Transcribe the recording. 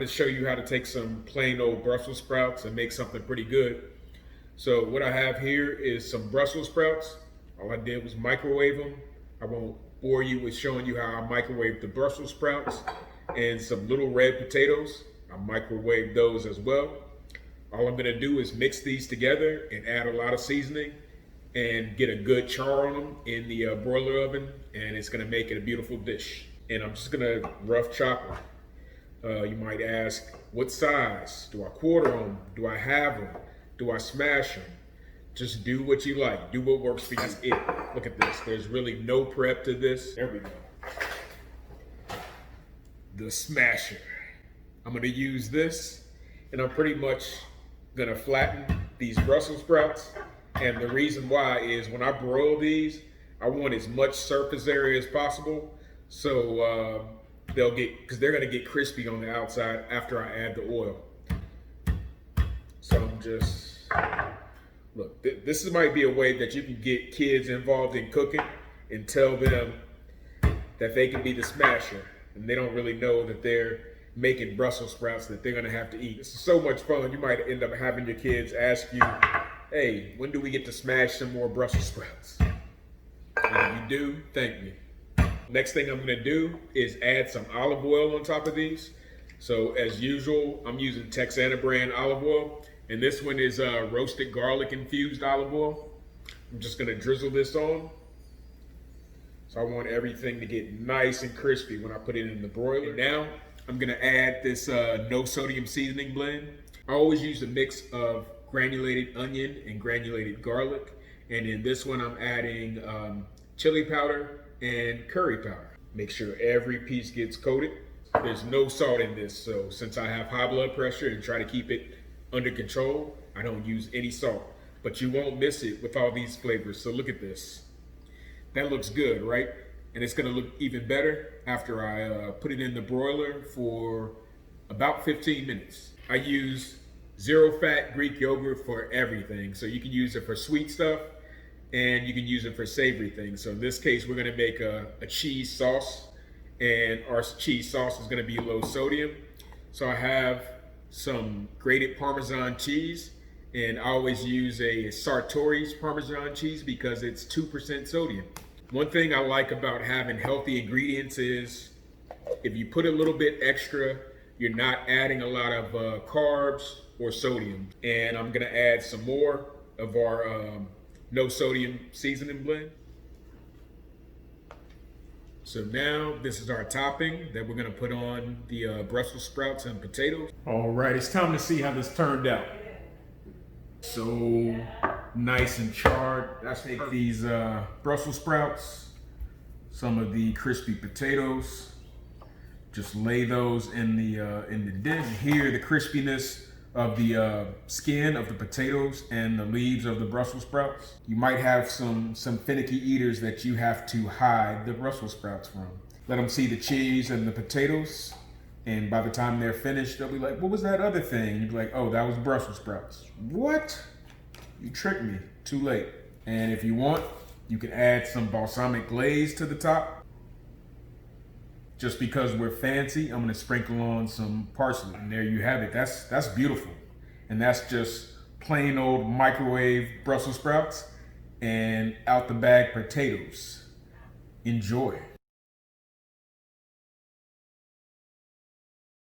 going to show you how to take some plain old Brussels sprouts and make something pretty good. So what I have here is some Brussels sprouts. All I did was microwave them. I won't bore you with showing you how I microwave the Brussels sprouts. And some little red potatoes. I microwave those as well. All I'm gonna do is mix these together and add a lot of seasoning and get a good char on them in the broiler oven, and it's gonna make it a beautiful dish. And I'm just gonna rough chop them. You might ask, what size? Do I quarter them? Do I halve them? Do I smash them? Just do what you like. Do what works for you. That's it. Look at this. There's really no prep to this. There we go. The smasher. I'm gonna use this, and I'm pretty much gonna flatten these Brussels sprouts. And the reason why is when I broil these, I want as much surface area as possible. So because they're gonna get crispy on the outside after I add the oil. So I'm just, look, this might be a way that you can get kids involved in cooking and tell them that they can be the smasher. And they don't really know that they're making Brussels sprouts that they're gonna have to eat. It's so much fun. You might end up having your kids ask you, hey, when do we get to smash some more Brussels sprouts? And if you do, thank me. Next thing I'm gonna do is add some olive oil on top of these. So as usual, I'm using Texana brand olive oil. And this one is roasted garlic infused olive oil. I'm just gonna drizzle this on. So I want everything to get nice and crispy when I put it in the broiler. And now I'm gonna add this no sodium seasoning blend. I always use a mix of granulated onion and granulated garlic. And in this one, I'm adding chili powder and curry powder. Make sure every piece gets coated. There's no salt in this, so since I have high blood pressure and try to keep it under control, I don't use any salt. But you won't miss it with all these flavors. So look at this. That looks good, right? And it's gonna look even better after I put it in the broiler for about 15 minutes. I use zero fat Greek yogurt for everything. So you can use it for sweet stuff and you can use it for savory things. So in this case, we're gonna make a cheese sauce, and our cheese sauce is gonna be low sodium. So I have some grated Parmesan cheese, and I always use a Sartori's Parmesan cheese because it's 2% sodium. One thing I like about having healthy ingredients is if you put a little bit extra, you're not adding a lot of carbs or sodium. And I'm gonna add some more of our no sodium seasoning blend. So now this is our topping that we're gonna put on the Brussels sprouts and potatoes. All right, it's time to see how this turned out. So nice and charred. Let's take these Brussels sprouts, some of the crispy potatoes, just lay those in the dish. Hear the crispiness of the skin of the potatoes and the leaves of the Brussels sprouts. You might have some finicky eaters that you have to hide the Brussels sprouts from. Let them see the cheese and the potatoes, and by the time they're finished, they'll be like, what was that other thing? You'll be like, oh, that was Brussels sprouts. What? You tricked me. Too late. And if you want, you can add some balsamic glaze to the top. Just because we're fancy, I'm gonna sprinkle on some parsley. And there you have it. That's beautiful. And that's just plain old microwave Brussels sprouts and out the bag potatoes. Enjoy.